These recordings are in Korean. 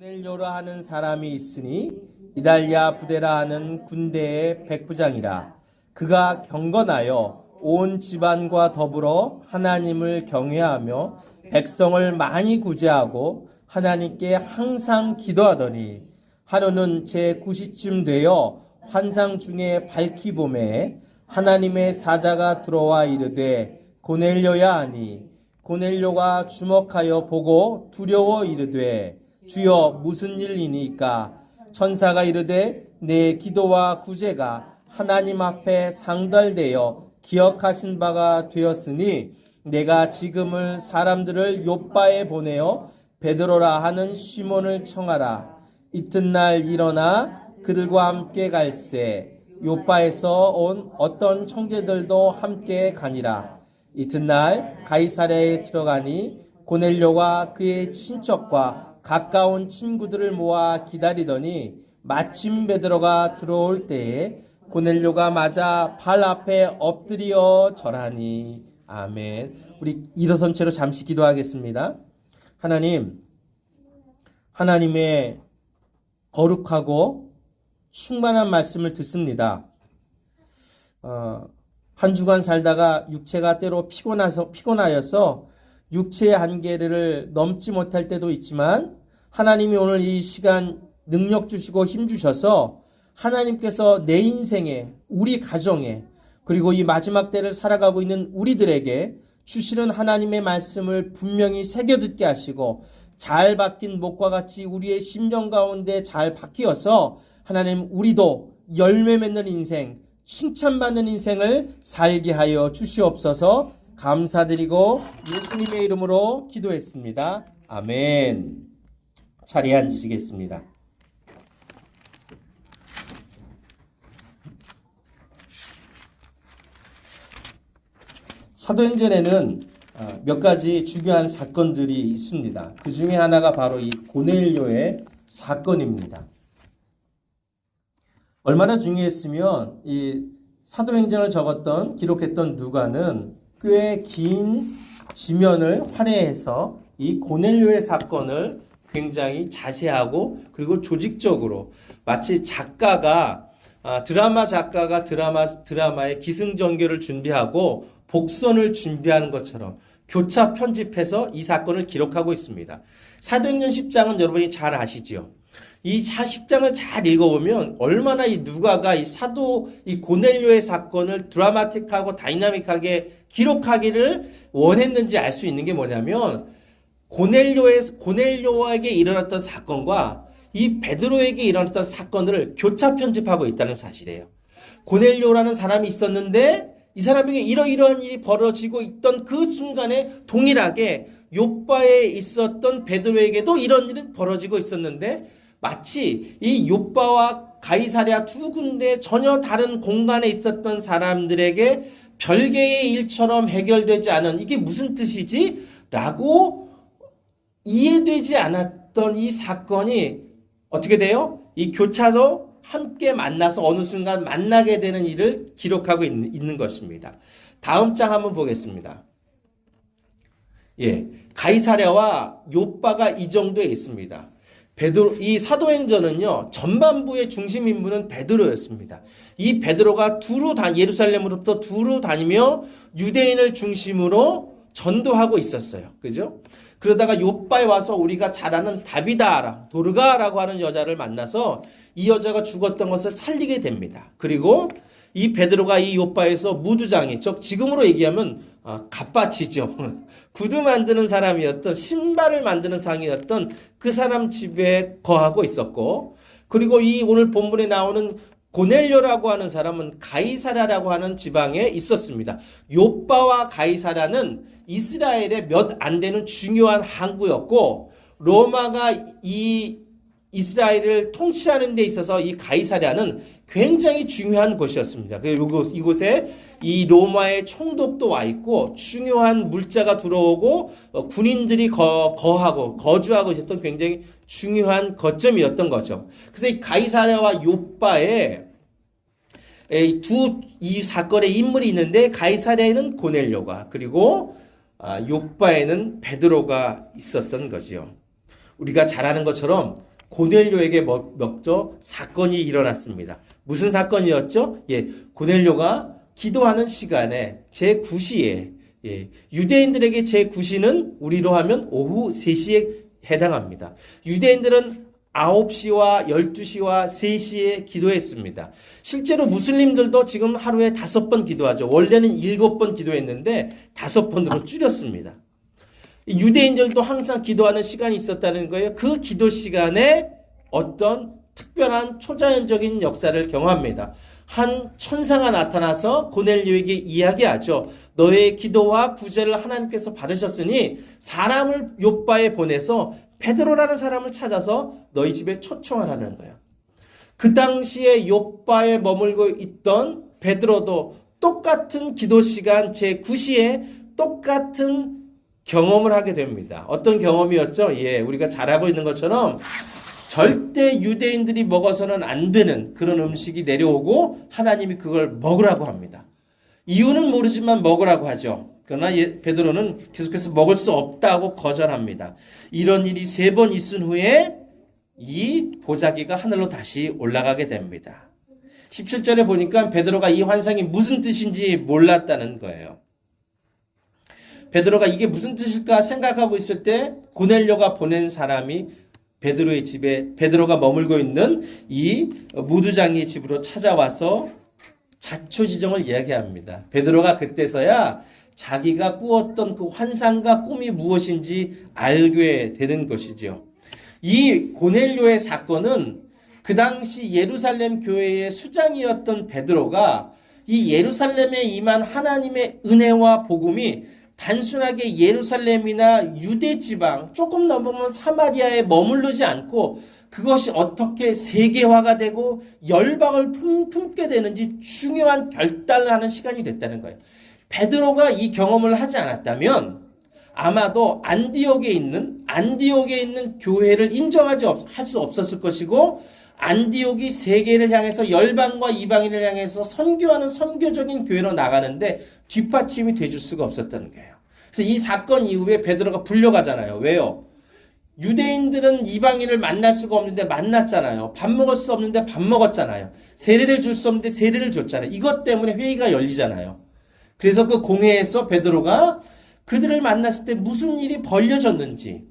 고넬료라 하는 사람이 있으니 이달랴 부대라 하는 군대의 백부장이라. 그가 경건하여 온 집안과 더불어 하나님을 경외하며 백성을 많이 구제하고 하나님께 항상 기도하더니 하루는 제9시쯤 되어 환상 중에 밝히 보매 하나님의 사자가 들어와 이르되 고넬료야 하니 고넬료가 주목하여 보고 두려워 이르되 주여 무슨 일이니까? 천사가 이르되 내 기도와 구제가 하나님 앞에 상달되어 기억하신 바가 되었으니 내가 지금을 사람들을 욥바에 보내어 베드로라 하는 시몬을 청하라. 이튿날 일어나 그들과 함께 갈새 욥바에서 온 어떤 청제들도 함께 가니라. 이튿날 가이사랴에 들어가니 고넬료가 그의 친척과 가까운 친구들을 모아 기다리더니 마침 베드로가 들어올 때에 고넬료가 맞아 발 앞에 엎드려 절하니. 아멘. 우리 일어선 채로 잠시 기도하겠습니다. 하나님, 하나님의 거룩하고 충만한 말씀을 듣습니다. 한 주간 살다가 육체가 때로 피곤하여서 육체의 한계를 넘지 못할 때도 있지만 하나님이 오늘 이 시간 능력 주시고 힘 주셔서 하나님께서 내 인생에, 우리 가정에, 그리고 이 마지막 때를 살아가고 있는 우리들에게 주시는 하나님의 말씀을 분명히 새겨듣게 하시고 잘 박힌 목과 같이 우리의 심령 가운데 잘 박히어서 하나님 우리도 열매 맺는 인생, 칭찬받는 인생을 살게 하여 주시옵소서. 감사드리고 예수님의 이름으로 기도했습니다. 아멘. 자리에 앉으시겠습니다. 사도행전에는 몇 가지 중요한 사건들이 있습니다. 그 중에 하나가 바로 이 고넬료의 사건입니다. 얼마나 중요했으면 이 사도행전을 기록했던 누가는 꽤 긴 지면을 활용해서 이 고넬료의 사건을 굉장히 자세하고 그리고 조직적으로 마치 드라마 작가가 드라마의 기승전결을 준비하고 복선을 준비하는 것처럼 교차 편집해서 이 사건을 기록하고 있습니다. 사도행전 10장은 여러분이 잘 아시죠? 이 10장을 잘 읽어보면 얼마나 이 누가가 이 고넬료의 사건을 드라마틱하고 다이나믹하게 기록하기를 원했는지 알 수 있는 게 뭐냐면 고넬료에게 일어났던 사건과 이 베드로에게 일어났던 사건들을 교차 편집하고 있다는 사실이에요. 고넬료라는 사람이 있었는데 이 사람에게 이러이러한 일이 벌어지고 있던 그 순간에 동일하게 욥바에 있었던 베드로에게도 이런 일이 벌어지고 있었는데 마치 이 욥바와 가이사랴 두 군데 전혀 다른 공간에 있었던 사람들에게 별개의 일처럼 해결되지 않은 이게 무슨 뜻이지? 라고 이해되지 않았던 이 사건이 어떻게 돼요? 이 교차로 함께 만나서 어느 순간 만나게 되는 일을 기록하고 있는 것입니다. 다음 장 한번 보겠습니다. 가이사랴와 욥바가 이 정도에 있습니다. 이 사도행전은요, 전반부의 중심 인물은 베드로였습니다. 이 베드로가 예루살렘으로부터 두루 다니며 유대인을 중심으로 전도하고 있었어요. 그죠? 그러다가 욥바에 와서 우리가 잘 아는 도르가라고 하는 여자를 만나서 이 여자가 죽었던 것을 살리게 됩니다. 그리고 이 베드로가 이 욥바에서 무두장이, 지금으로 얘기하면 갓바치죠. 구두 만드는 사람이었던, 신발을 만드는 상이었던 그 사람 집에 거하고 있었고, 그리고 이 오늘 본문에 나오는 고넬료라고 하는 사람은 가이사랴라고 하는 지방에 있었습니다. 욥바와 가이사랴는 이스라엘의 몇 안 되는 중요한 항구였고, 로마가 이 이스라엘을 통치하는 데 있어서 이 가이사랴는 굉장히 중요한 곳이었습니다. 이곳에 이 로마의 총독도 와 있고 중요한 물자가 들어오고 군인들이 거주하고 있었던 굉장히 중요한 거점이었던 거죠. 그래서 이 가이사랴와 욥바에 이 사건의 인물이 있는데 가이사랴에는 고넬료가 그리고 욥바에는 베드로가 있었던 거지요. 우리가 잘 아는 것처럼 고넬료에게 먼저 사건이 일어났습니다. 무슨 사건이었죠? 고넬료가 기도하는 시간에 제9시에 유대인들에게 제9시는 우리로 하면 오후 3시에 해당합니다. 유대인들은 9시와 12시와 3시에 기도했습니다. 실제로 무슬림들도 지금 하루에 5번 기도하죠. 원래는 7번 기도했는데 5번으로 줄였습니다. 유대인들도 항상 기도하는 시간이 있었다는 거예요. 그 기도 시간에 어떤 특별한 초자연적인 역사를 경험합니다. 한 천사가 나타나서 고넬료에게 이야기하죠. 너의 기도와 구제를 하나님께서 받으셨으니 사람을 욥바에 보내서 베드로라는 사람을 찾아서 너희 집에 초청하라는 거예요. 그 당시에 욥바에 머물고 있던 베드로도 똑같은 기도 시간 제9시에 똑같은 경험을 하게 됩니다. 어떤 경험이었죠? 우리가 잘 알고 있는 것처럼 절대 유대인들이 먹어서는 안 되는 그런 음식이 내려오고 하나님이 그걸 먹으라고 합니다. 이유는 모르지만 먹으라고 하죠. 그러나 베드로는 계속해서 먹을 수 없다고 거절합니다. 이런 일이 3번 있은 후에 이 보자기가 하늘로 다시 올라가게 됩니다. 17절에 보니까 베드로가 이 환상이 무슨 뜻인지 몰랐다는 거예요. 베드로가 이게 무슨 뜻일까 생각하고 있을 때 고넬료가 보낸 사람이 베드로의 집에 베드로가 머물고 있는 이 무두장의 집으로 찾아와서 자초지종을 이야기합니다. 베드로가 그때서야 자기가 꾸었던 그 환상과 꿈이 무엇인지 알게 되는 것이죠. 이 고넬료의 사건은 그 당시 예루살렘 교회의 수장이었던 베드로가 이 예루살렘에 임한 하나님의 은혜와 복음이 단순하게 예루살렘이나 유대 지방 조금 넘으면 사마리아에 머무르지 않고 그것이 어떻게 세계화가 되고 열방을 품게 되는지 중요한 결단을 하는 시간이 됐다는 거예요. 베드로가 이 경험을 하지 않았다면 아마도 안디옥에 있는 교회를 인정하지 할 수 없었을 것이고 안디옥이 세계를 향해서 열방과 이방인을 향해서 선교하는 선교적인 교회로 나가는데 뒷받침이 돼줄 수가 없었던 거예요. 그래서 이 사건 이후에 베드로가 불려가잖아요. 왜요? 유대인들은 이방인을 만날 수가 없는데 만났잖아요. 밥 먹을 수 없는데 밥 먹었잖아요. 세례를 줄 수 없는데 세례를 줬잖아요. 이것 때문에 회의가 열리잖아요. 그래서 그 공회에서 베드로가 그들을 만났을 때 무슨 일이 벌려졌는지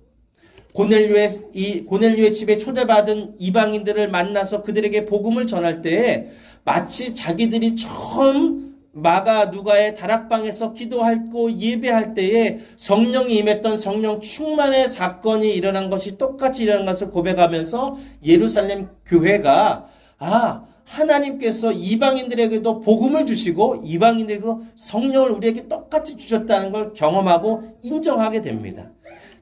고넬료의 집에 초대받은 이방인들을 만나서 그들에게 복음을 전할 때에 마치 자기들이 처음 마가 누가의 다락방에서 기도하고 예배할 때에 성령이 임했던 성령 충만의 사건이 일어난 것이 똑같이 일어난 것을 고백하면서 예루살렘 교회가 하나님께서 이방인들에게도 복음을 주시고 이방인들에게도 성령을 우리에게 똑같이 주셨다는 걸 경험하고 인정하게 됩니다.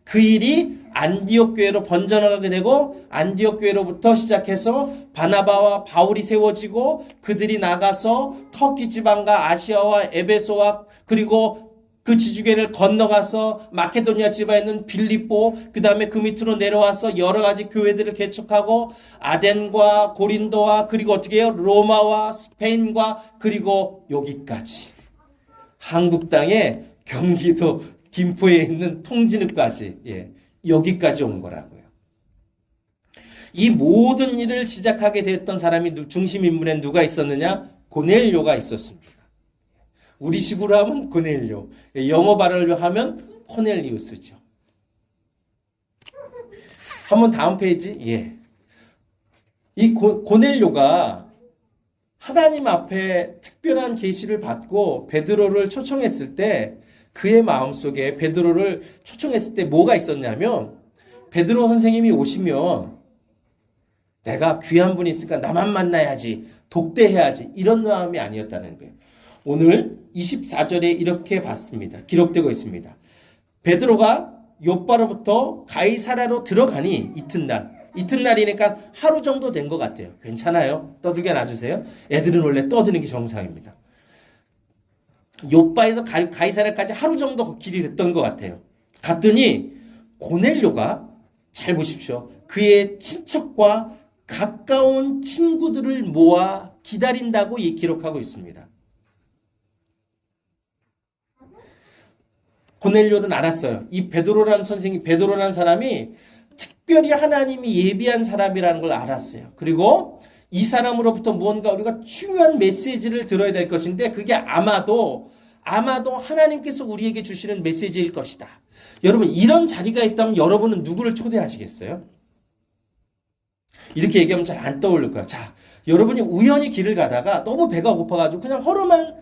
그 일이 안디옥 교회로 번져나가게 되고 안디옥 교회로부터 시작해서 바나바와 바울이 세워지고 그들이 나가서 터키 지방과 아시아와 에베소와 그리고 그 지주교회를 건너가서 마케도니아 지방에 있는 빌립보 그 다음에 그 밑으로 내려와서 여러 가지 교회들을 개척하고 아덴과 고린도와 그리고 어떻게 해요? 로마와 스페인과 그리고 여기까지 한국 땅에 경기도 김포에 있는 통진읍까지 여기까지 온 거라고요. 이 모든 일을 시작하게 됐던 사람이 중심 인물에 누가 있었느냐? 고넬료가 있었습니다. 우리식으로 하면 고넬료, 영어 발음으로 하면 코넬리우스죠. 한번 다음 페이지. 이 고넬료가 하나님 앞에 특별한 계시를 받고 베드로를 초청했을 때 그의 마음속에 베드로를 초청했을 때 뭐가 있었냐면 베드로 선생님이 오시면 내가 귀한 분이 있으니까 나만 만나야지 독대해야지 이런 마음이 아니었다는 거예요. 오늘 24절에 이렇게 봤습니다. 기록되고 있습니다. 베드로가 욥바로부터 가이사랴로 들어가니 이튿날이니까 하루 정도 된 것 같아요. 괜찮아요. 떠들게 놔주세요. 애들은 원래 떠드는 게 정상입니다. 욥바에서 가이사랴까지 하루 정도 길이 됐던 것 같아요. 갔더니 고넬료가 잘 보십시오. 그의 친척과 가까운 친구들을 모아 기다린다고 기록하고 있습니다. 고넬료는 알았어요. 이 베드로라는 사람이 특별히 하나님이 예비한 사람이라는 걸 알았어요. 그리고 이 사람으로부터 무언가 우리가 중요한 메시지를 들어야 될 것인데 그게 아마도 하나님께서 우리에게 주시는 메시지일 것이다. 여러분 이런 자리가 있다면 여러분은 누구를 초대하시겠어요? 이렇게 얘기하면 잘 안 떠오를 거야. 자, 여러분이 우연히 길을 가다가 너무 배가 고파가지고 그냥 허름한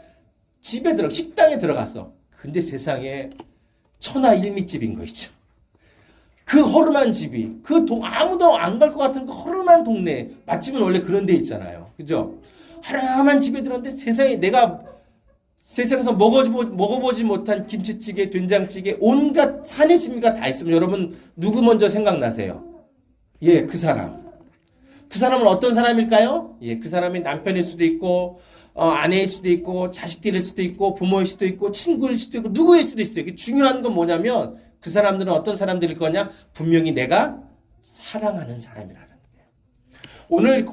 식당에 들어갔어. 근데 세상에 천하 일미집인 거 있죠. 그 허름한 집이 아무도 안 갈 것 같은 그 허름한 동네 맛집은 원래 그런 데 있잖아요. 그죠? 허름한 집에 들었는데 세상에 내가 세상에서 먹어보지 못한 김치찌개, 된장찌개, 온갖 산의 진미가 다 있으면 여러분 누구 먼저 생각나세요? 예, 그 사람. 그 사람은 어떤 사람일까요? 예, 그 사람이 남편일 수도 있고 아내일 수도 있고 자식들일 수도 있고 부모일 수도 있고 친구일 수도 있고 누구일 수도 있어요. 중요한 건 뭐냐면 그 사람들은 어떤 사람들일 거냐? 분명히 내가 사랑하는 사람이라는 거예요. 오늘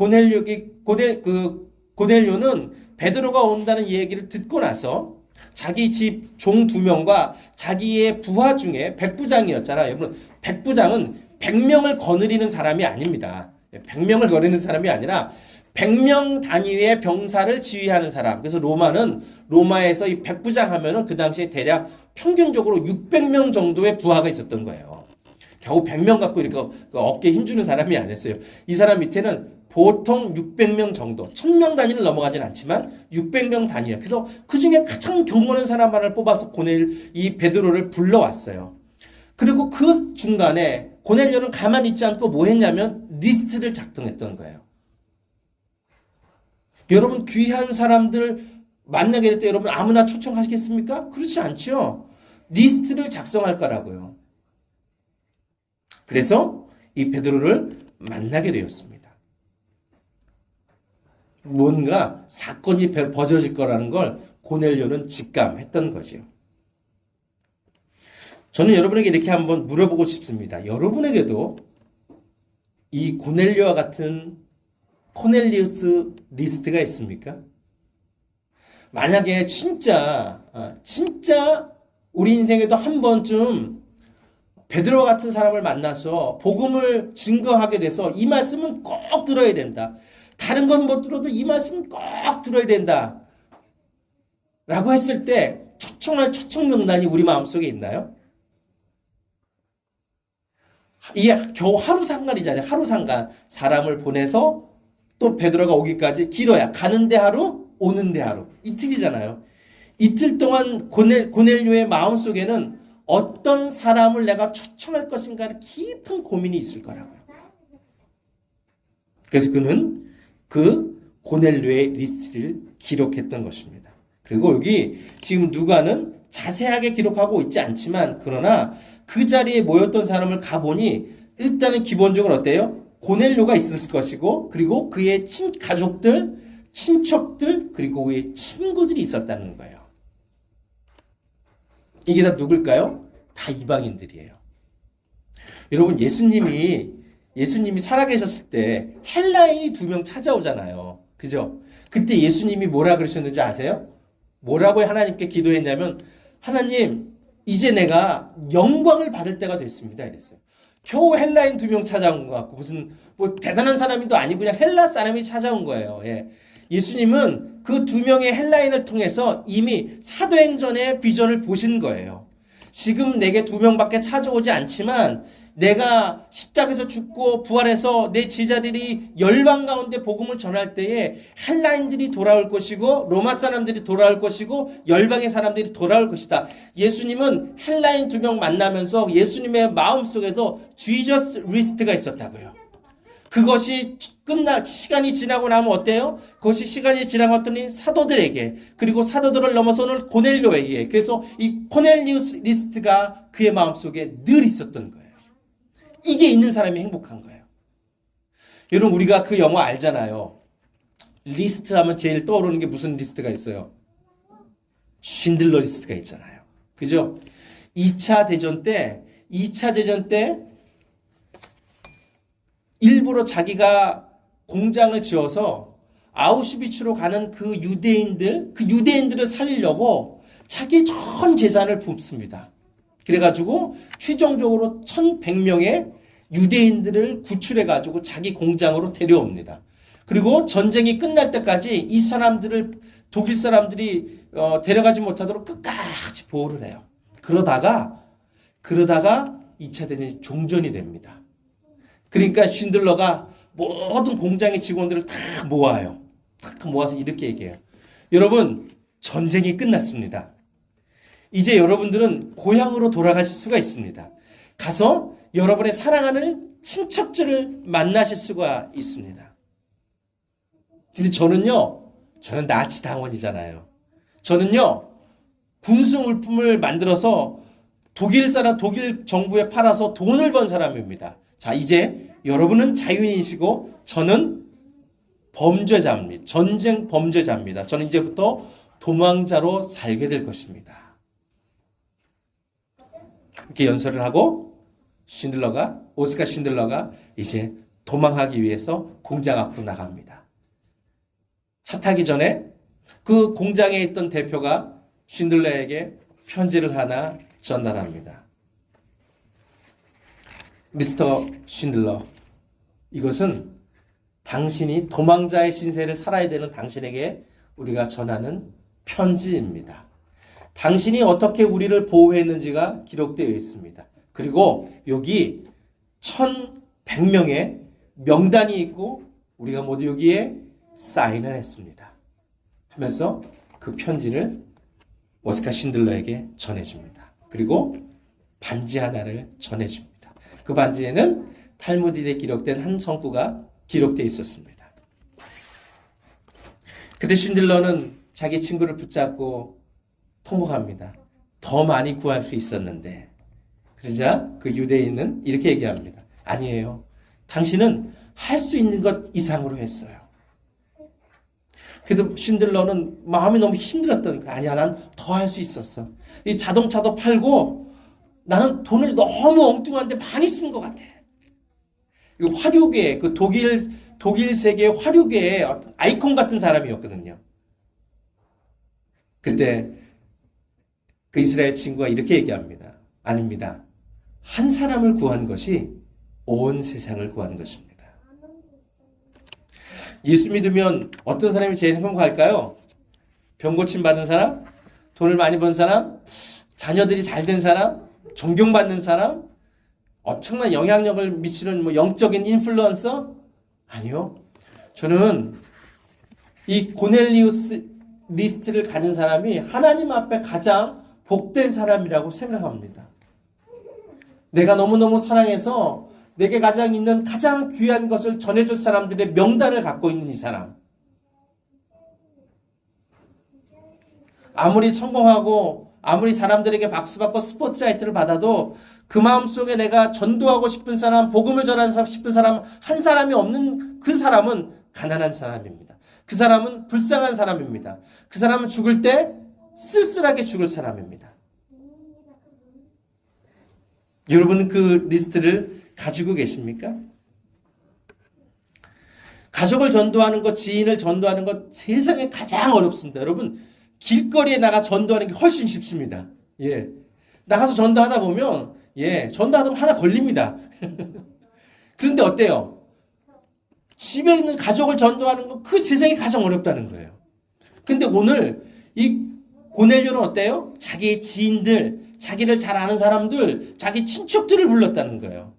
고넬료는 베드로가 온다는 얘기를 듣고 나서 자기 집 종 2명과 자기의 부하 중에 백부장이었잖아요. 여러분, 백부장은 100명을 거느리는 사람이 아닙니다. 100명을 거느리는 사람이 아니라 100명 단위의 병사를 지휘하는 사람. 그래서 로마에서 이 백부장 하면은 그 당시에 대략 평균적으로 600명 정도의 부하가 있었던 거예요. 겨우 100명 갖고 이렇게 어깨에 힘주는 사람이 아니었어요. 이 사람 밑에는 보통 600명 정도, 1000명 단위를 넘어가진 않지만 600명 단위예요. 그래서 그 중에 가장 경건한 사람 하나를 뽑아서 이 베드로를 불러왔어요. 그리고 그 중간에 고넬료는 가만히 있지 않고 뭐 했냐면 리스트를 작성했던 거예요. 여러분 귀한 사람들 만나게 될 때 여러분 아무나 초청하시겠습니까? 그렇지 않죠. 리스트를 작성할 거라고요. 그래서 이 베드로를 만나게 되었습니다. 뭔가 사건이 벌어질 거라는 걸 고넬료는 직감했던 거죠. 저는 여러분에게 이렇게 한번 물어보고 싶습니다. 여러분에게도 이 고넬료와 같은 코넬리우스 리스트가 있습니까? 만약에 진짜 우리 인생에도 한 번쯤 베드로와 같은 사람을 만나서 복음을 증거하게 돼서 이 말씀은 꼭 들어야 된다. 다른 건 못 들어도 이 말씀은 꼭 들어야 된다. 라고 했을 때 초청할 초청 명단이 우리 마음속에 있나요? 이게 겨우 하루 상관이잖아요. 하루 상관. 사람을 보내서 또 베드로가 오기까지 길어야 가는데 하루, 오는데 하루. 이틀이잖아요. 이틀 동안 고넬료의 마음속에는 어떤 사람을 내가 초청할 것인가를 깊은 고민이 있을 거라고요. 그래서 그는 그 고넬료의 리스트를 기록했던 것입니다. 그리고 여기 지금 누가는 자세하게 기록하고 있지 않지만 그러나 그 자리에 모였던 사람을 가보니 일단은 기본적으로 어때요? 고넬료가 있었을 것이고 그리고 그의 가족들, 친척들 그리고 그의 친구들이 있었다는 거예요. 이게 다 누굴까요? 다 이방인들이에요. 여러분 예수님이 살아계셨을 때 헬라인이 2명 찾아오잖아요. 그죠? 그때 예수님이 뭐라 그러셨는지 아세요? 뭐라고 하나님께 기도했냐면 하나님 이제 내가 영광을 받을 때가 됐습니다. 이랬어요. 겨우 헬라인 2명 찾아온 것 같고 무슨 뭐 대단한 사람도 아니고 그냥 헬라 사람이 찾아온 거예요. 예수님은 그 2명의 헬라인을 통해서 이미 사도행전의 비전을 보신 거예요. 지금 내게 2명밖에 찾아오지 않지만 내가 십자가에서 죽고 부활해서 내 제자들이 열방 가운데 복음을 전할 때에 헬라인들이 돌아올 것이고 로마 사람들이 돌아올 것이고 열방의 사람들이 돌아올 것이다. 예수님은 헬라인 2명 만나면서 예수님의 마음속에도 지저스 리스트가 있었다고요. 그것이 시간이 지나고 나면 어때요? 그것이 시간이 지나갔더니 사도들에게 그리고 사도들을 넘어서는 고넬료에게 그래서 이 코넬리우스 리스트가 그의 마음속에 늘 있었던 거예요. 이게 있는 사람이 행복한 거예요. 여러분 우리가 그 영화 알잖아요. 리스트 하면 제일 떠오르는 게 무슨 리스트가 있어요? 쉰들러 리스트가 있잖아요. 그죠? 2차 대전 때 일부러 자기가 공장을 지어서 아우슈비츠로 가는 그 유대인들을 살리려고 자기 전 재산을 붓습니다. 그래가지고 최종적으로 1100명의 유대인들을 구출해가지고 자기 공장으로 데려옵니다. 그리고 전쟁이 끝날 때까지 이 사람들을 독일 사람들이 데려가지 못하도록 끝까지 보호를 해요. 그러다가 2차 대전이 종전이 됩니다. 그러니까 쉰들러가 모든 공장의 직원들을 다 모아요. 다 모아서 이렇게 얘기해요. 여러분, 전쟁이 끝났습니다. 이제 여러분들은 고향으로 돌아가실 수가 있습니다. 가서 여러분의 사랑하는 친척들을 만나실 수가 있습니다. 근데 저는 나치 당원이잖아요. 저는요, 군수 물품을 만들어서 독일 정부에 팔아서 돈을 번 사람입니다. 자, 이제 여러분은 자유인이시고 저는 범죄자입니다. 전쟁 범죄자입니다. 저는 이제부터 도망자로 살게 될 것입니다. 이렇게 연설을 하고 오스카 쉰들러가 이제 도망하기 위해서 공장 앞으로 나갑니다. 차 타기 전에 그 공장에 있던 대표가 쉰들러에게 편지를 하나 전달합니다. 미스터 쉰들러, 이것은 당신이 도망자의 신세를 살아야 되는 당신에게 우리가 전하는 편지입니다. 당신이 어떻게 우리를 보호했는지가 기록되어 있습니다. 그리고 여기 1100명의 명단이 있고 우리가 모두 여기에 사인을 했습니다. 하면서 그 편지를 오스카 쉰들러에게 전해줍니다. 그리고 반지 하나를 전해줍니다. 그 반지에는 탈무드에 기록된 한 성구가 기록되어 있었습니다. 그때 쉰들러는 자기 친구를 붙잡고 통곡합니다. 더 많이 구할 수 있었는데. 그러자 그 유대인은 이렇게 얘기합니다. 아니에요. 당신은 할 수 있는 것 이상으로 했어요. 그래도 쉰들러는 마음이 너무 힘들었던 거야. 아니야, 난 더 할 수 있었어. 이 자동차도 팔고 나는 돈을 너무 엉뚱한데 많이 쓴 것 같아. 이 화류계, 그 독일 세계 화류계의 어떤 아이콘 같은 사람이었거든요. 그때 그 이스라엘 친구가 이렇게 얘기합니다. 아닙니다. 한 사람을 구한 것이 온 세상을 구한 것입니다. 예수 믿으면 어떤 사람이 제일 행복할까요? 병 고침 받은 사람? 돈을 많이 번 사람? 자녀들이 잘 된 사람? 존경받는 사람? 엄청난 영향력을 미치는 영적인 인플루언서? 아니요. 저는 이 고넬리우스 리스트를 가진 사람이 하나님 앞에 가장 복된 사람이라고 생각합니다. 내가 너무너무 사랑해서 내게 가장 귀한 것을 전해줄 사람들의 명단을 갖고 있는 이 사람. 아무리 성공하고 아무리 사람들에게 박수받고 스포트라이트를 받아도 그 마음속에 내가 전도하고 싶은 사람, 복음을 전하고 싶은 사람 한 사람이 없는 그 사람은 가난한 사람입니다. 그 사람은 불쌍한 사람입니다. 그 사람은 죽을 때 쓸쓸하게 죽을 사람입니다. 여러분은 그 리스트를 가지고 계십니까? 가족을 전도하는 것, 지인을 전도하는 것 세상에 가장 어렵습니다. 여러분, 길거리에 나가 전도하는 게 훨씬 쉽습니다. 예. 나가서 전도하다 보면, 전도하다 보면 하나 걸립니다. 그런데 어때요? 집에 있는 가족을 전도하는 건 그 세상이 가장 어렵다는 거예요. 근데 오늘 이 고넬료는 어때요? 자기의 지인들, 자기를 잘 아는 사람들, 자기 친척들을 불렀다는 거예요.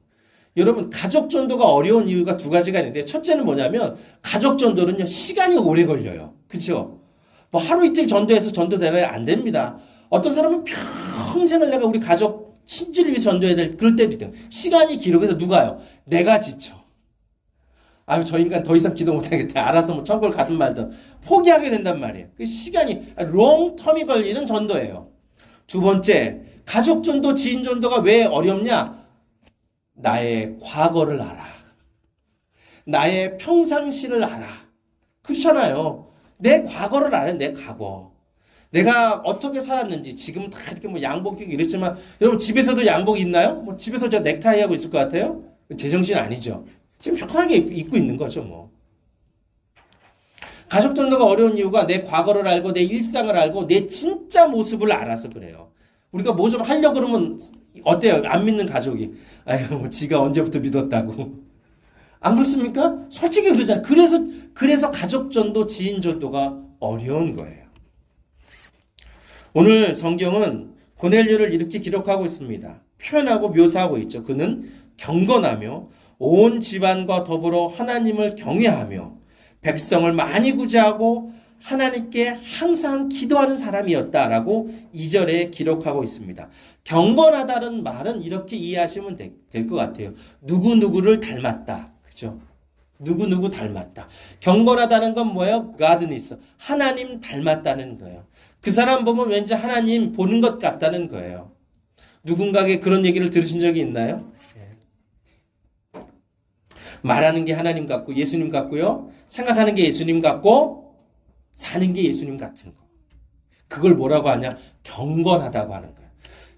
여러분, 가족 전도가 어려운 이유가 두 가지가 있는데, 첫째는 뭐냐면 가족 전도는요, 시간이 오래 걸려요. 그렇죠? 뭐 하루 이틀 전도해서 전도되면 안 됩니다. 어떤 사람은 평생을 내가 우리 가족 친지를 위해서 전도해야 될 그럴 때도 있대요. 시간이 길어. 그래서 누가요? 내가 지쳐. 아유, 저 인간 더 이상 기도 못하겠다. 알아서 뭐 천국을 가든 말든 포기하게 된단 말이에요. 그 시간이 롱텀이 걸리는 전도예요. 두 번째, 가족 전도, 지인 전도가 왜 어렵냐? 나의 과거를 알아. 나의 평상시를 알아. 그렇잖아요. 내 과거를 알아요. 내 과거. 내가 어떻게 살았는지. 지금은 다 이렇게 뭐 양복 입고 이랬지만, 여러분 집에서도 양복 입나요? 뭐 집에서 저 넥타이 하고 있을 것 같아요? 제정신 아니죠. 지금 편하게 입고 있는 거죠, 뭐. 가족 전도가 어려운 이유가 내 과거를 알고 내 일상을 알고 내 진짜 모습을 알아서 그래요. 우리가 뭐 좀 하려고 그러면 어때요? 안 믿는 가족이. 아유, 뭐 지가 언제부터 믿었다고. 안 그렇습니까? 솔직히 그러잖아요. 그래서 가족전도 지인전도가 어려운 거예요. 오늘 성경은 고넬료를 이렇게 기록하고 있습니다. 표현하고 묘사하고 있죠. 그는 경건하며 온 집안과 더불어 하나님을 경외하며 백성을 많이 구제하고 하나님께 항상 기도하는 사람이었다라고 2절에 기록하고 있습니다. 경건하다는 말은 이렇게 이해하시면 될 것 같아요. 누구누구를 닮았다. 그죠? 누구누구 닮았다. 경건하다는 건 뭐예요? godness. 하나님 닮았다는 거예요. 그 사람 보면 왠지 하나님 보는 것 같다는 거예요. 누군가에게 그런 얘기를 들으신 적이 있나요? 말하는 게 하나님 같고 예수님 같고요. 생각하는 게 예수님 같고 사는 게 예수님 같은 거. 그걸 뭐라고 하냐? 경건하다고 하는 거예요.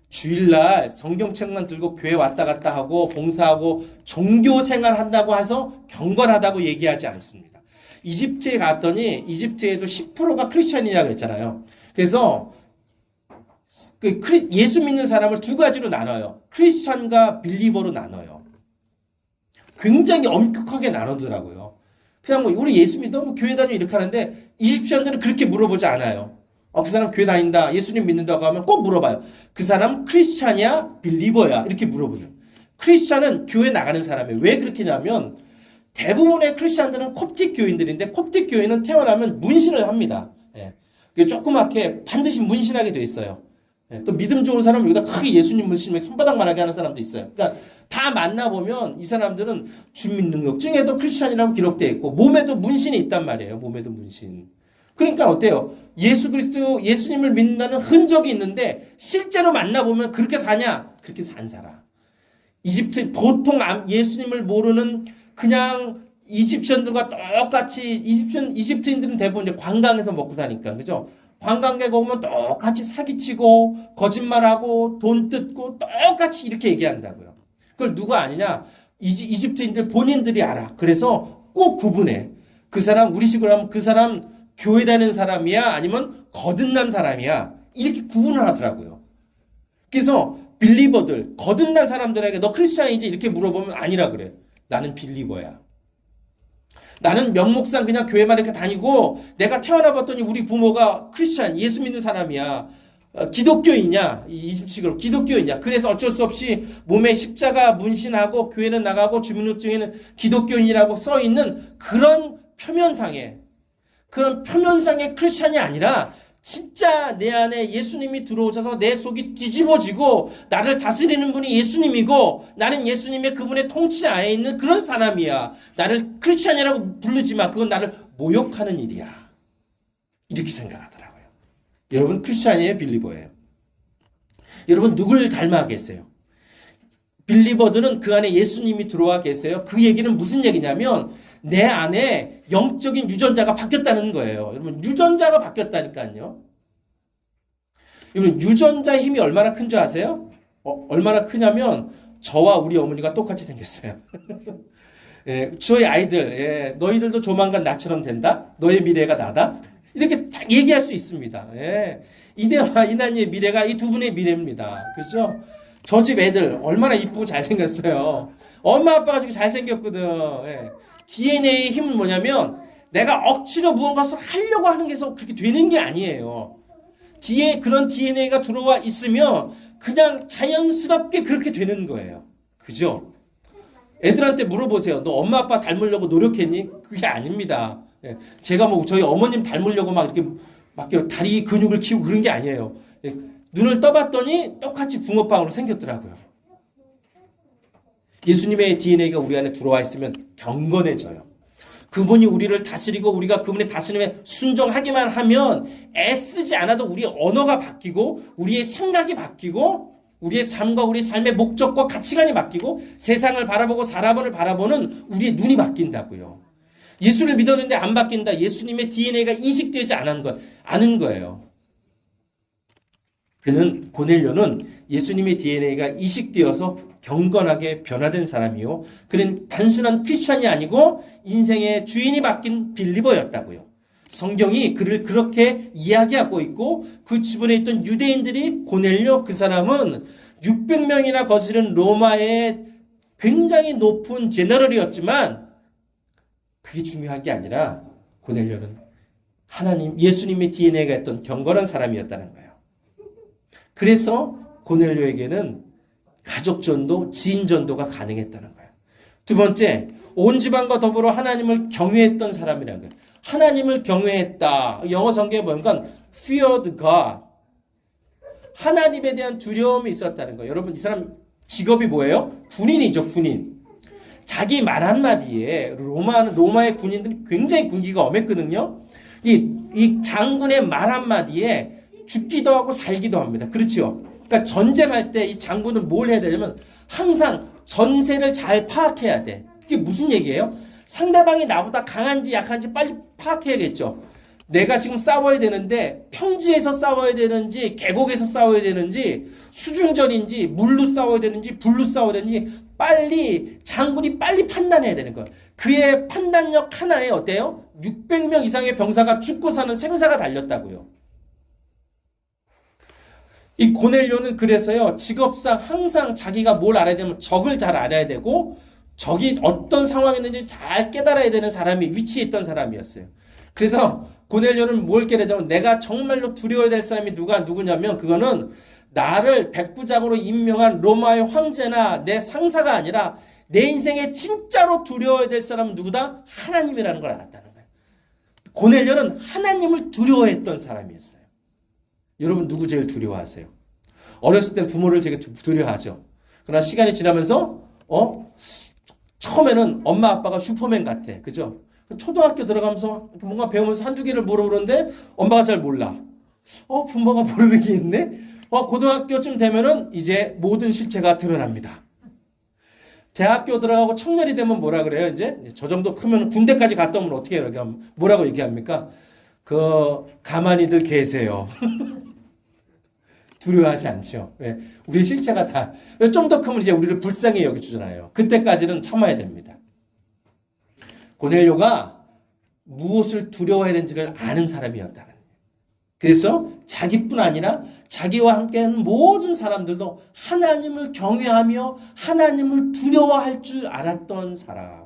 주일날 성경책만 들고 교회 왔다 갔다 하고 봉사하고 종교 생활 한다고 해서 경건하다고 얘기하지 않습니다. 이집트에 갔더니 이집트에도 10%가 크리스천이라고 했잖아요. 그래서 예수 믿는 사람을 두 가지로 나눠요. 크리스천과 빌리버로 나눠요. 굉장히 엄격하게 나누더라고요. 그냥 뭐 우리 예수 믿어? 뭐 교회 다니고 이렇게 하는데 이집트인들은 그렇게 물어보지 않아요. 그 사람 교회 다닌다, 예수님 믿는다고 하면 꼭 물어봐요. 그 사람 크리스찬이야? 빌리버야? 이렇게 물어보죠. 크리스찬은 교회 나가는 사람이에요. 왜 그렇게 하냐면 대부분의 크리스찬들은 콥틱 교인들인데 콥틱 교인은 태어나면 문신을 합니다. 조그맣게 반드시 문신하게 돼 있어요. 또 믿음 좋은 사람은 여기다 크게 예수님 문신 손바닥만하게 하는 사람도 있어요. 그러니까 다 만나보면 이 사람들은 주민등록증에도 크리스찬이라고 기록되어 있고 몸에도 문신이 있단 말이에요. 몸에도 문신. 그러니까 어때요? 예수 그리스도 예수님을 믿는다는 흔적이 있는데 실제로 만나보면 그렇게 사냐? 그렇게 산 사람. 이집트 보통 예수님을 모르는 그냥 이집트인들과 똑같이 이집트인들은 대부분 이제 관광에서 먹고 사니까 그죠? 관광객 오면 똑같이 사기치고 거짓말하고 돈 뜯고 똑같이 이렇게 얘기한다고요. 그걸 누가 아니냐? 이집트인들 본인들이 알아. 그래서 꼭 구분해. 그 사람 우리식으로 하면 그 사람 교회 다니는 사람이야? 아니면 거듭난 사람이야? 이렇게 구분을 하더라고요. 그래서 빌리버들, 거듭난 사람들에게 너 크리스찬이지? 이렇게 물어보면 아니라 그래. 나는 빌리버야. 나는 명목상 그냥 교회만 이렇게 다니고 내가 태어나 봤더니 우리 부모가 크리스찬, 예수 믿는 사람이야. 기독교인이냐? 이집트식으로 기독교인이냐? 그래서 어쩔 수 없이 몸에 십자가 문신하고 교회는 나가고 주민등록증에는 기독교인이라고 써 있는 그런 표면상의 크리스찬이 아니라 진짜 내 안에 예수님이 들어오셔서 내 속이 뒤집어지고 나를 다스리는 분이 예수님이고 나는 예수님의 그분의 통치 아래 있는 그런 사람이야. 나를 크리스찬이라고 부르지 마. 그건 나를 모욕하는 일이야. 이렇게 생각하더라고요. 여러분 크리스찬이에요? 빌리버예요? 여러분 누굴 닮아 계세요? 빌리버들은 그 안에 예수님이 들어와 계세요. 그 얘기는 무슨 얘기냐면 내 안에 영적인 유전자가 바뀌었다는 거예요. 여러분 유전자가 바뀌었다니까요. 여러분 유전자의 힘이 얼마나 큰 줄 아세요? 얼마나 크냐면 저와 우리 어머니가 똑같이 생겼어요. 저희 아이들 너희들도 조만간 나처럼 된다. 너의 미래가 나다. 이렇게 딱 얘기할 수 있습니다. 이내와 이난이의 미래가 이 두 분의 미래입니다. 그렇죠? 저 집 애들 얼마나 이쁘고 잘생겼어요. 엄마 아빠가 지금 잘생겼거든. DNA의 힘은 뭐냐면 내가 억지로 무언가를 하려고 하는 게 그렇게 되는 게 아니에요. 그런 DNA가 들어와 있으면 그냥 자연스럽게 그렇게 되는 거예요. 그죠? 애들한테 물어보세요. 너 엄마 아빠 닮으려고 노력했니? 그게 아닙니다. 제가 뭐 저희 어머님 닮으려고 막 이렇게 다리 근육을 키우고 그런 게 아니에요. 눈을 떠봤더니 똑같이 붕어빵으로 생겼더라고요. 예수님의 DNA가 우리 안에 들어와 있으면 경건해져요. 그분이 우리를 다스리고 우리가 그분의 다스림에 순종하기만 하면 애쓰지 않아도 우리의 언어가 바뀌고 우리의 생각이 바뀌고 우리의 삶과 우리의 삶의 목적과 가치관이 바뀌고 세상을 바라보고 사람을 바라보는 우리의 눈이 바뀐다고요. 예수를 믿었는데 안 바뀐다. 예수님의 DNA가 이식되지 않은 거예요. 고넬료는 예수님의 DNA가 이식되어서 경건하게 변화된 사람이요. 그는 단순한 크리스찬이 아니고 인생의 주인이 바뀐 빌리버였다고요. 성경이 그를 그렇게 이야기하고 있고 그 주변에 있던 유대인들이 고넬료 그 사람은 600명이나 거스른 로마의 굉장히 높은 제너럴이었지만 그게 중요한 게 아니라 고넬료는 하나님 예수님의 DNA가 있던 경건한 사람이었다는 거예요. 그래서 고넬료에게는 가족전도 지인전도가 가능했다는 거예요. 두 번째, 온 집안과 더불어 하나님을 경외했던 사람이라는 거예요. 하나님을 경외했다. 영어 성경에 보면 feared God. 하나님에 대한 두려움이 있었다는 거예요. 여러분 이 사람 직업이 뭐예요? 군인이죠. 군인. 자기 말 한마디에 로마의 군인들이 굉장히 군기가 엄했거든요. 이 장군의 말 한마디에 죽기도 하고 살기도 합니다. 그렇죠? 그러니까 전쟁할 때 이 장군은 뭘 해야 되냐면 항상 전세를 잘 파악해야 돼. 그게 무슨 얘기예요? 상대방이 나보다 강한지 약한지 빨리 파악해야겠죠. 내가 지금 싸워야 되는데 평지에서 싸워야 되는지 계곡에서 싸워야 되는지 수중전인지 물로 싸워야 되는지 불로 싸워야 되는지 장군이 빨리 판단해야 되는 거예요. 그의 판단력 하나에 어때요? 600명 이상의 병사가 죽고 사는 생사가 달렸다고요. 이 고넬료는 그래서요, 직업상 항상 자기가 뭘 알아야 되면 적을 잘 알아야 되고 적이 어떤 상황에 있는지 잘 깨달아야 되는 사람이 위치에 있던 사람이었어요. 그래서 고넬료는 뭘 깨달으면 내가 정말로 두려워야 될 사람이 누구냐면 그거는 나를 백부장으로 임명한 로마의 황제나 내 상사가 아니라 내 인생에 진짜로 두려워야 될 사람은 누구다? 하나님이라는 걸 알았다는 거예요. 고넬료는 하나님을 두려워했던 사람이었어요. 여러분 누구 제일 두려워하세요? 어렸을 땐 부모를 되게 두려워하죠. 그러나 시간이 지나면서 처음에는 엄마 아빠가 슈퍼맨 같아. 그죠? 초등학교 들어가면서 뭔가 배우면서 한두 개를 모르는데 엄마가 잘 몰라. 부모가 모르는 게 있네? 고등학교쯤 되면은 이제 모든 실체가 드러납니다. 대학교 들어가고 청년이 되면 뭐라 그래요? 이제 저 정도 크면 군대까지 갔다 오면 어떻게 해요? 뭐라고 얘기합니까? 가만히들 계세요. 두려워하지 않죠. 왜? 우리의 실체가 다 좀 더 크면 이제 우리를 불쌍히 여겨주잖아요. 그때까지는 참아야 됩니다. 고넬료가 무엇을 두려워해야 되는지를 아는 사람이었다는 거예요. 그래서 자기뿐 아니라 자기와 함께하는 모든 사람들도 하나님을 경외하며 하나님을 두려워할 줄 알았던 사람.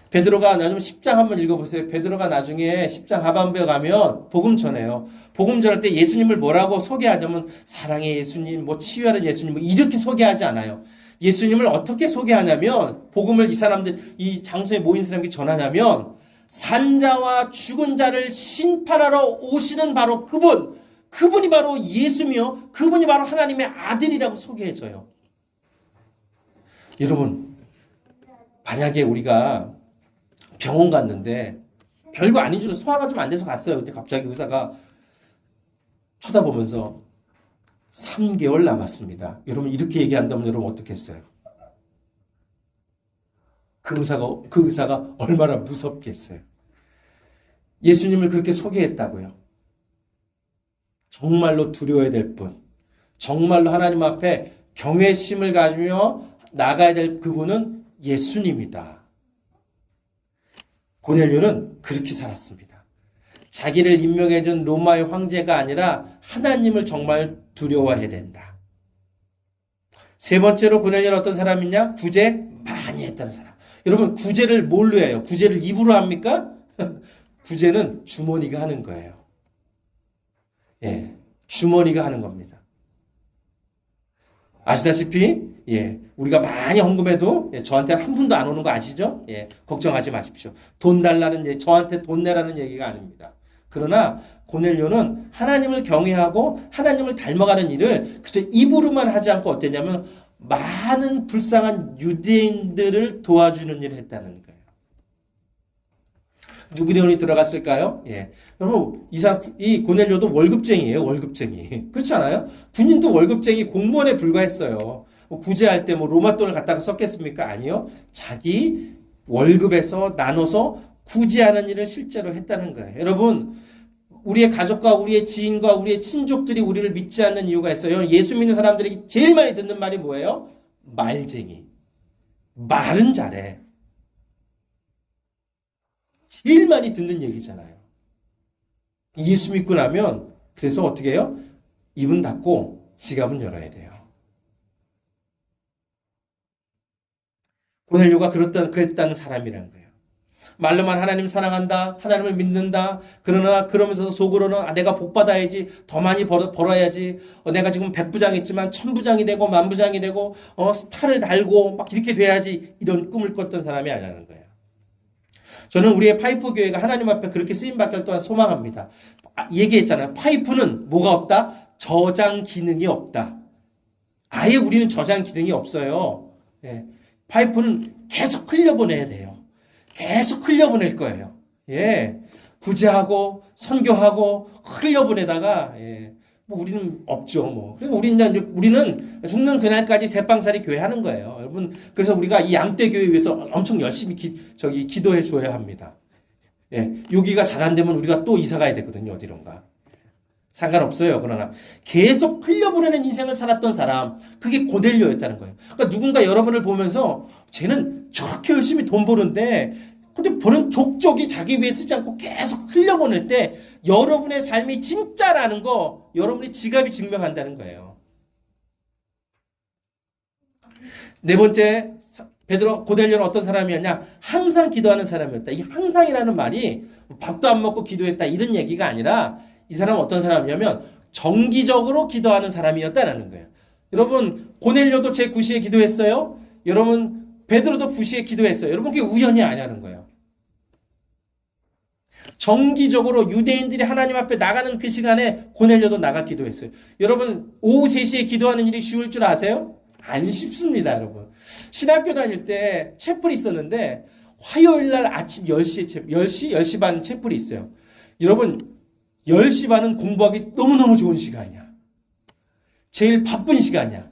베드로가 나중에 10장 한번 읽어보세요. 베드로가 나중에 10장 하반부에 가면 복음 전해요. 복음 전할 때 예수님을 뭐라고 소개하냐면 사랑의 예수님, 치유하는 예수님 이렇게 소개하지 않아요. 예수님을 어떻게 소개하냐면 복음을 이 장소에 모인 사람에게 전하냐면 산자와 죽은 자를 심판하러 오시는 바로 그분이 바로 예수며 그분이 바로 하나님의 아들이라고 소개해줘요. 여러분 만약에 우리가 병원 갔는데 별거 아닌 줄 소화가 좀 안 돼서 갔어요. 근데 갑자기 의사가 쳐다보면서 3개월 남았습니다. 여러분 이렇게 얘기한다면 여러분 어떻겠어요? 그 의사가 얼마나 무섭겠어요. 예수님을 그렇게 소개했다고요. 정말로 두려워야 될 분, 정말로 하나님 앞에 경외심을 가지며 나가야 될 그분은 예수님이다. 고넬료는 그렇게 살았습니다. 자기를 임명해준 로마의 황제가 아니라 하나님을 정말 두려워해야 된다. 세 번째로 고넬료는 어떤 사람이냐? 구제 많이 했다는 사람. 여러분 구제를 뭘로 해요? 구제를 입으로 합니까? 구제는 주머니가 하는 거예요. 주머니가 하는 겁니다. 아시다시피 우리가 많이 헌금해도 저한테는 한 푼도 안 오는 거 아시죠? 걱정하지 마십시오. 돈 달라는 저한테 돈 내라는 얘기가 아닙니다. 그러나 고넬료는 하나님을 경외하고 하나님을 닮아가는 일을 그저 입으로만 하지 않고 어땠냐면 많은 불쌍한 유대인들을 도와주는 일을 했다는 거예요. 누구 돈이 들어갔을까요? 여러분 이 고넬료도 월급쟁이에요. 월급쟁이. 그렇지 않아요? 군인도 월급쟁이 공무원에 불과했어요. 구제할 때 로마 돈을 갖다가 썼겠습니까? 아니요. 자기 월급에서 나눠서 구제하는 일을 실제로 했다는 거예요. 여러분 우리의 가족과 우리의 지인과 우리의 친족들이 우리를 믿지 않는 이유가 있어요. 예수 믿는 사람들이 제일 많이 듣는 말이 뭐예요? 말쟁이. 말은 잘해. 제일 많이 듣는 얘기잖아요. 예수 믿고 나면 그래서 어떻게 해요? 입은 닫고 지갑은 열어야 돼요. 고넬료가 그랬다는 사람이라는 거예요. 말로만 하나님 사랑한다, 하나님을 믿는다. 그러나 그러면서 속으로는 내가 복 받아야지, 더 많이 벌어야지. 내가 지금 백부장했지만 천부장이 되고 만부장이 되고 스타를 달고 막 이렇게 돼야지, 이런 꿈을 꿨던 사람이 아니라는 거예요. 저는 우리의 파이프 교회가 하나님 앞에 그렇게 쓰임받길 또한 소망합니다. 얘기했잖아요. 파이프는 뭐가 없다? 저장 기능이 없다. 아예 우리는 저장 기능이 없어요. 예. 파이프는 계속 흘려보내야 돼요. 계속 흘려보낼 거예요. 예. 구제하고 선교하고 흘려보내다가 뭐 우리는 없죠. 뭐. 그리고 우리는 죽는 그날까지 새빵살이 교회 하는 거예요. 여러분, 그래서 우리가 이 양떼 교회 위해서 엄청 열심히 기도해 줘야 합니다. 예. 여기가 잘 안 되면 우리가 또 이사 가야 되거든요. 어디론가. 상관없어요. 그러나 계속 흘려보내는 인생을 살았던 사람, 그게 고넬료였다는 거예요. 그러니까 누군가 여러분을 보면서 쟤는 저렇게 열심히 돈 버는데 근데 버는 족족이 자기 위해 쓰지 않고 계속 흘려보낼 때 여러분의 삶이 진짜라는 거 여러분의 지갑이 증명한다는 거예요. 네 번째, 고넬료는 어떤 사람이었냐? 항상 기도하는 사람이었다. 이 항상이라는 말이 밥도 안 먹고 기도했다 이런 얘기가 아니라 이 사람은 어떤 사람이냐면 정기적으로 기도하는 사람이었다라는 거예요. 여러분, 고넬료도 제 9시에 기도했어요. 여러분, 베드로도 9시에 기도했어요. 여러분, 그게 우연이 아니라는 거예요. 정기적으로 유대인들이 하나님 앞에 나가는 그 시간에 고넬료도 나가 기도했어요. 여러분, 오후 3시에 기도하는 일이 쉬울 줄 아세요? 안 쉽습니다, 여러분. 신학교 다닐 때 채플이 있었는데 화요일 날 아침 10시 반 채플이 있어요. 여러분, 10시 반은 공부하기 너무너무 좋은 시간이야. 제일 바쁜 시간이야.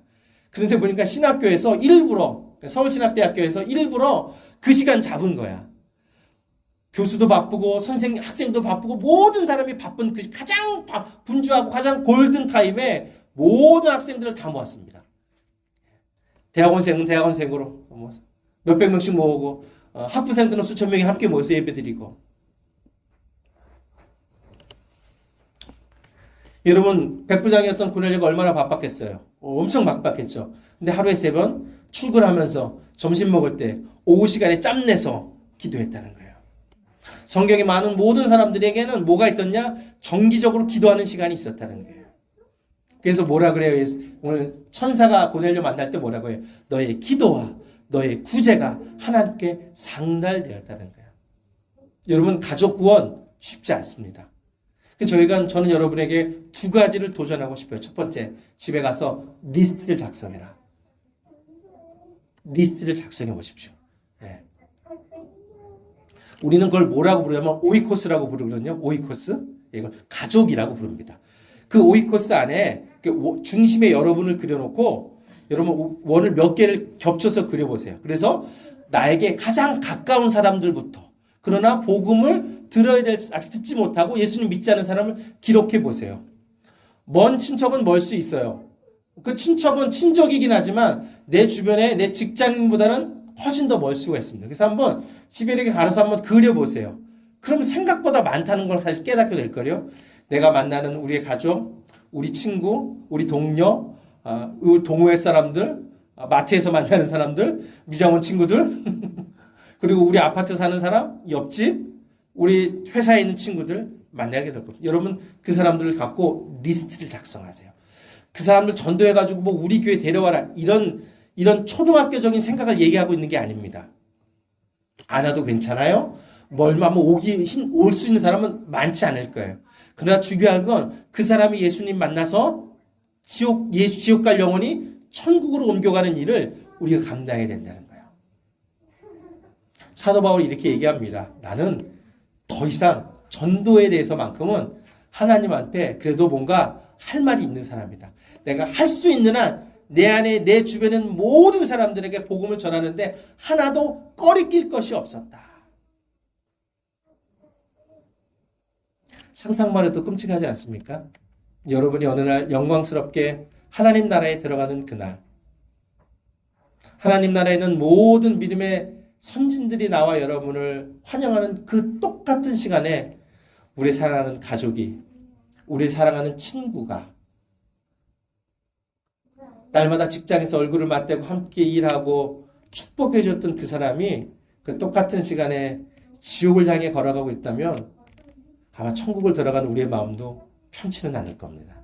그런데 보니까 신학교에서 일부러, 서울신학대학교에서 일부러 그 시간 잡은 거야. 교수도 바쁘고 학생도 바쁘고 모든 사람이 바쁜 그 가장 분주하고 가장 골든타임에 모든 학생들을 다 모았습니다. 대학원생은 대학원생으로 몇백 명씩 모으고 학부생들은 수천 명이 함께 모여서 예배드리고. 여러분, 백부장이었던 고넬료가 얼마나 바빴겠어요? 엄청 바빴겠죠. 근데 하루에 3번 출근하면서 점심 먹을 때 오후 시간에 짬내서 기도했다는 거예요. 성경에 많은 모든 사람들에게는 뭐가 있었냐? 정기적으로 기도하는 시간이 있었다는 거예요. 그래서 뭐라 그래요? 오늘 천사가 고넬료 만날 때 뭐라고 해요? 너의 기도와 너의 구제가 하나님께 상달되었다는 거예요. 여러분, 가족 구원 쉽지 않습니다. 저는 여러분에게 2가지를 도전하고 싶어요. 첫 번째, 집에 가서 리스트를 작성해라. 리스트를 작성해 보십시오. 네. 우리는 그걸 뭐라고 부르냐면 오이코스라고 부르거든요. 오이코스. 이걸 가족이라고 부릅니다. 그 오이코스 안에 중심에 여러분을 그려놓고 여러분 원을 몇 개를 겹쳐서 그려보세요. 그래서 나에게 가장 가까운 사람들부터, 그러나 복음을 들어야 될, 아직 듣지 못하고 예수님 믿지 않은 사람을 기록해 보세요. 먼 친척은 멀 수 있어요. 그 친척은 친족이긴 하지만 내 주변에 내 직장인보다는 훨씬 더 멀 수가 있습니다. 그래서 한번 집에 이렇게 가서 한번 그려보세요. 그럼 생각보다 많다는 걸 사실 깨닫게 될 거예요. 내가 만나는 우리의 가족, 우리 친구, 우리 동료, 동호회 사람들, 마트에서 만나는 사람들, 미장원 친구들, 그리고 우리 아파트 사는 사람, 옆집, 우리 회사에 있는 친구들 만나게 될 겁니다. 여러분, 그 사람들을 갖고 리스트를 작성하세요. 그 사람들 전도해가지고 뭐 우리 교회 데려와라, 이런 초등학교적인 생각을 얘기하고 있는 게 아닙니다. 안 와도 괜찮아요. 멀면 올 수 있는 사람은 많지 않을 거예요. 그러나 중요한 건 그 사람이 예수님 만나서 지옥 갈 영혼이 천국으로 옮겨가는 일을 우리가 감당해야 된다는 거예요. 사도 바울이 이렇게 얘기합니다. 나는 더 이상 전도에 대해서만큼은 하나님 앞에 그래도 뭔가 할 말이 있는 사람이다. 내가 할 수 있는 한 내 안에 내 주변에 있는 모든 사람들에게 복음을 전하는데 하나도 꺼리낄 것이 없었다. 상상만 해도 끔찍하지 않습니까? 여러분이 어느 날 영광스럽게 하나님 나라에 들어가는 그날, 하나님 나라에는 모든 믿음의 선진들이 나와 여러분을 환영하는 그 똑같은 시간에 우리 사랑하는 가족이, 우리 사랑하는 친구가, 날마다 직장에서 얼굴을 맞대고 함께 일하고 축복해줬던 그 사람이 그 똑같은 시간에 지옥을 향해 걸어가고 있다면 아마 천국을 들어가는 우리의 마음도 편치는 않을 겁니다.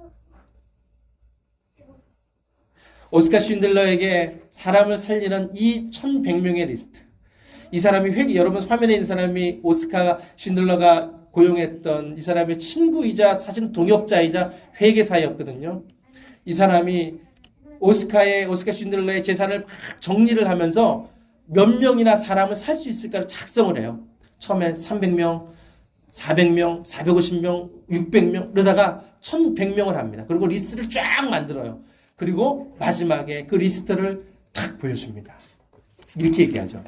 오스카 쉰들러에게 사람을 살리는 이 1100명의 리스트. 이 사람이 여러분 화면에 있는 사람이 오스카 쉰들러가 고용했던 이 사람의 친구이자 사실 동역자이자 회계사였거든요. 이 사람이 오스카 쉰들러의 재산을 막 정리를 하면서 몇 명이나 사람을 살 수 있을까를 작성을 해요. 처음엔 300명, 400명, 450명, 600명 그러다가 1100명을 합니다. 그리고 리스트를 쫙 만들어요. 그리고 마지막에 그 리스트를 탁 보여줍니다. 이렇게 얘기하죠.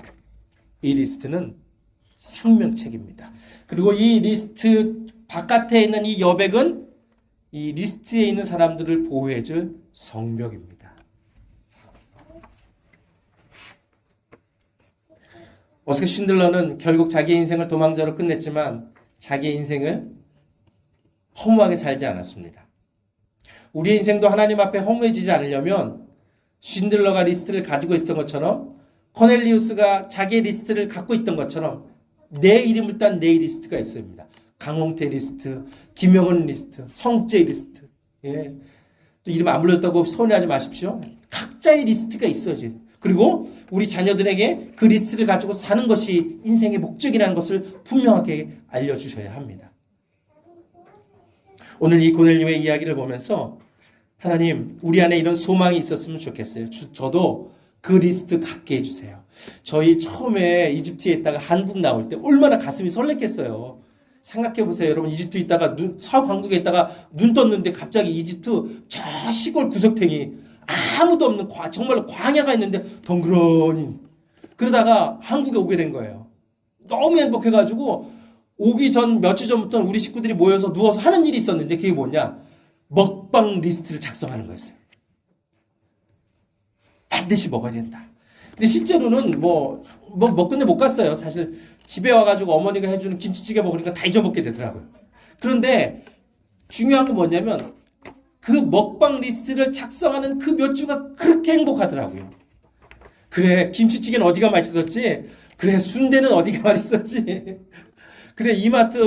이 리스트는 상명책입니다. 그리고 이 리스트 바깥에 있는 이 여백은 이 리스트에 있는 사람들을 보호해줄 성벽입니다. 오스카 쉰들러는 결국 자기 인생을 도망자로 끝냈지만 자기 인생을 허무하게 살지 않았습니다. 우리의 인생도 하나님 앞에 허무해지지 않으려면 쉰들러가 리스트를 가지고 있었던 것처럼 코넬리우스가 자기의 리스트를 갖고 있던 것처럼 내 이름을 딴 내 리스트가 있어야 합니다. 강홍태 리스트, 김영은 리스트, 성재 리스트. 예. 또 이름 안 불렀다고 서운해하지 마십시오. 각자의 리스트가 있어야지. 그리고 우리 자녀들에게 그 리스트를 가지고 사는 것이 인생의 목적이라는 것을 분명하게 알려주셔야 합니다. 오늘 이 고넬료의 이야기를 보면서 하나님 우리 안에 이런 소망이 있었으면 좋겠어요. 저도 그 리스트 갖게 해주세요. 저희 처음에 이집트에 있다가 한국 나올 때 얼마나 가슴이 설렜겠어요. 생각해보세요. 여러분 이집트 있다가 서강국에 있다가 눈 떴는데 갑자기 이집트 저 시골 구석탱이 아무도 없는 정말로 광야가 있는데 덩그러니 그러다가 한국에 오게 된 거예요. 너무 행복해가지고 오기 전 며칠 전부터 우리 식구들이 모여서 누워서 하는 일이 있었는데 그게 뭐냐? 먹방 리스트를 작성하는 거였어요. 반드시 먹어야 된다. 근데 실제로는 먹건데 못 갔어요. 사실 집에 와가지고 어머니가 해주는 김치찌개 먹으니까 다 잊어먹게 되더라고요. 그런데 중요한 건 뭐냐면 그 먹방 리스트를 작성하는 그 몇 주가 그렇게 행복하더라고요. 그래 김치찌개는 어디가 맛있었지? 그래 순대는 어디가 맛있었지? 그래 이마트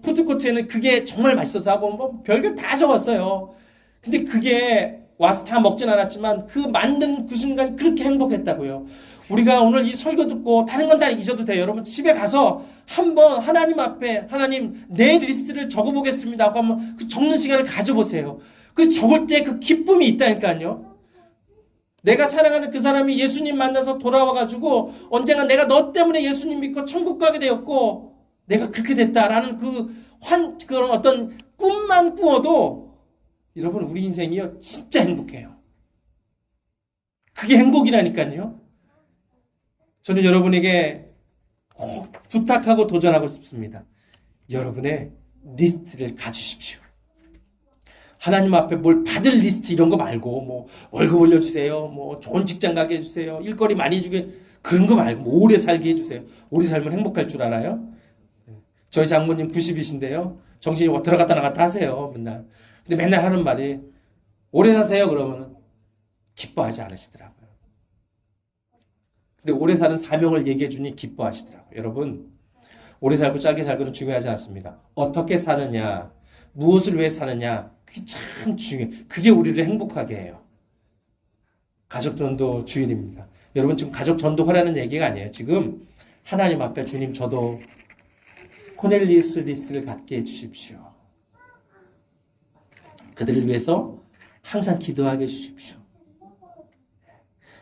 푸드코트에는 그게 정말 맛있어서 하고 별걸 다 적었어요. 근데 그게 와서 다 먹진 않았지만 그 만든 그 순간 그렇게 행복했다고요. 우리가 오늘 이 설교 듣고 다른 건 다 잊어도 돼요. 여러분 집에 가서 한번 하나님 앞에 하나님 내 리스트를 적어보겠습니다 하고 한번 그 적는 시간을 가져보세요. 그 적을 때 그 기쁨이 있다니까요. 내가 사랑하는 그 사람이 예수님 만나서 돌아와가지고 언젠가 내가 너 때문에 예수님 믿고 천국 가게 되었고 내가 그렇게 됐다라는 그런 어떤 꿈만 꾸어도 여러분 우리 인생이요 진짜 행복해요. 그게 행복이라니까요. 저는 여러분에게 꼭 부탁하고 도전하고 싶습니다. 여러분의 리스트를 가지십시오. 하나님 앞에 뭘 받을 리스트 이런 거 말고 월급 올려주세요. 좋은 직장 가게 해주세요. 일거리 많이 주게 그런 거 말고 오래 살게 해주세요. 오래 살면 행복할 줄 알아요? 저희 장모님 90이신데요. 정신이 들어갔다 나갔다 하세요. 맨날. 근데 맨날 하는 말이 오래 사세요 그러면 기뻐하지 않으시더라고요. 근데 오래 사는 사명을 얘기해 주니 기뻐하시더라고요. 여러분 오래 살고 짧게 살고는 중요하지 않습니다. 어떻게 사느냐 무엇을 왜 사느냐 그게 참 중요해요. 그게 우리를 행복하게 해요. 가족전도 주일입니다. 여러분 지금 가족 전도하라는 얘기가 아니에요. 지금 하나님 앞에 주님 저도 코넬리우스 리스트를 갖게 해주십시오. 그들을 위해서 항상 기도하게 해주십시오.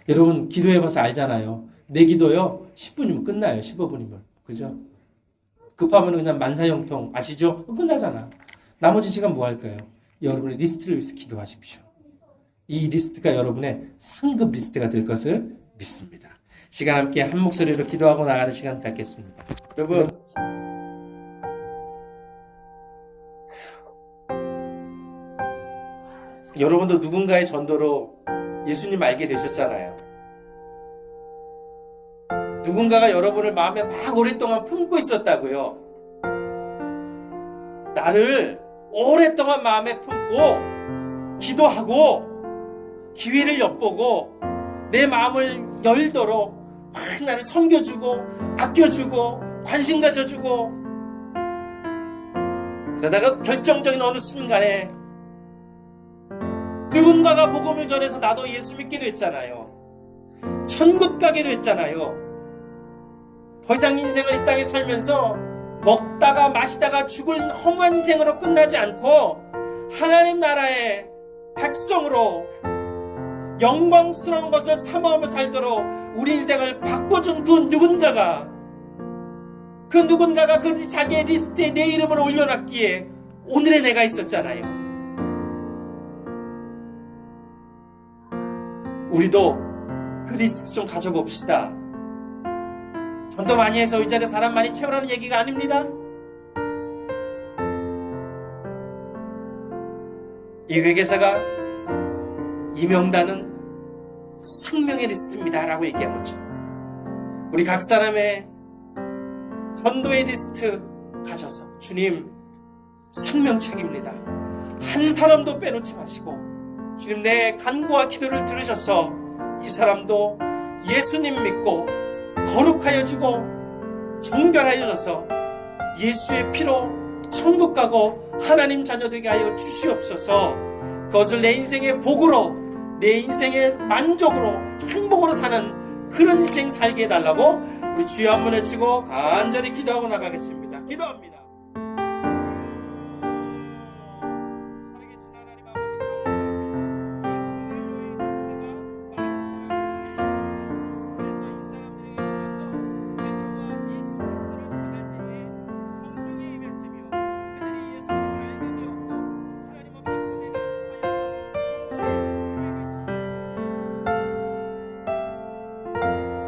여러분 기도해봐서 알잖아요. 내 기도요 10분이면 끝나요. 15분이면. 그죠? 급하면 그냥 만사형통 아시죠? 끝나잖아. 나머지 시간 뭐 할까요? 여러분의 리스트를 위해서 기도하십시오. 이 리스트가 여러분의 상급 리스트가 될 것을 믿습니다. 시간 함께 한 목소리로 기도하고 나가는 시간 갖겠습니다. 여러분 여러분도 누군가의 전도로 예수님 알게 되셨잖아요. 누군가가 여러분을 마음에 막 오랫동안 품고 있었다고요. 나를 오랫동안 마음에 품고 기도하고 기회를 엿보고 내 마음을 열도록 막 나를 섬겨주고 아껴주고 관심 가져주고, 그러다가 결정적인 어느 순간에 누군가가 복음을 전해서 나도 예수 믿게 됐잖아요. 천국 가게 됐잖아요. 더 이상 인생을 이 땅에 살면서 먹다가 마시다가 죽을 험한 인생으로 끝나지 않고 하나님 나라의 백성으로 영광스러운 것을 사모하며 살도록 우리 인생을 바꿔준 그 누군가가 그 자기의 리스트에 내 이름을 올려놨기에 오늘의 내가 있었잖아요. 우리도 그 리스트 좀 가져봅시다. 전도 많이 해서 의자에 사람 많이 채우라는 얘기가 아닙니다. 이 회계사가 이 명단은 생명의 리스트입니다 라고 얘기한 거죠. 우리 각 사람의 전도의 리스트 가져서 주님 생명책입니다. 한 사람도 빼놓지 마시고 주님 내 간구와 기도를 들으셔서 이 사람도 예수님 믿고 거룩하여지고 정결하여져서 예수의 피로 천국 가고 하나님 자녀 되게 하여 주시옵소서. 그것을 내 인생의 복으로, 내 인생의 만족으로, 행복으로 사는 그런 인생 살게 해달라고 우리 주여 한번 외치고 간절히 기도하고 나가겠습니다. 기도합니다.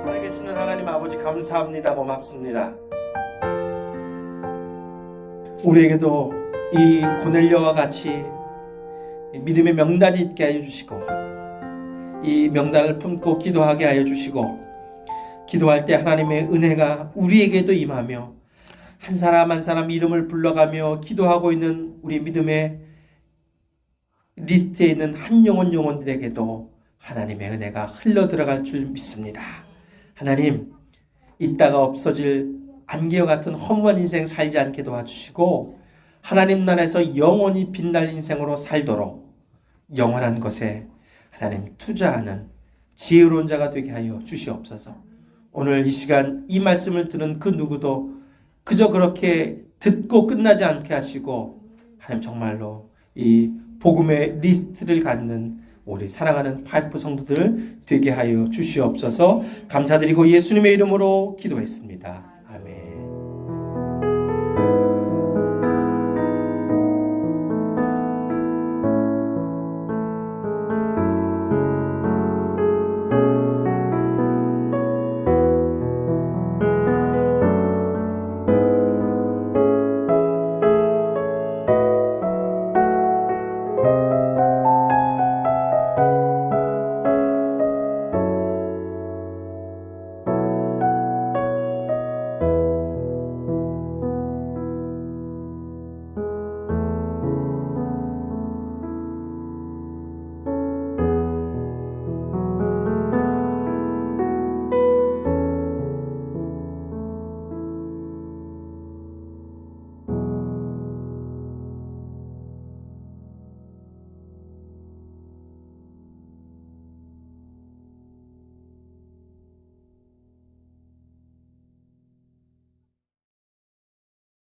살아계신 하나님 아버지 감사합니다. 고맙습니다. 우리에게도 이 고넬료와 같이 믿음의 명단이 있게 하여 주시고 이 명단을 품고 기도하게 하여 주시고 기도할 때 하나님의 은혜가 우리에게도 임하며 한 사람 한 사람 이름을 불러가며 기도하고 있는 우리 믿음의 리스트에 있는 한 영혼들에게도 하나님의 은혜가 흘러 들어갈 줄 믿습니다. 하나님, 있다가 없어질 안개와 같은 허무한 인생 살지 않게 도와주시고 하나님 나라에서 영원히 빛날 인생으로 살도록 영원한 것에 하나님 투자하는 지혜로운 자가 되게 하여 주시옵소서. 오늘 이 시간 이 말씀을 들은 그 누구도 그저 그렇게 듣고 끝나지 않게 하시고 하나님 정말로 이 복음의 리스트를 갖는 우리 사랑하는 파이프 성도들 되게 하여 주시옵소서. 감사드리고 예수님의 이름으로 기도했습니다. 아멘.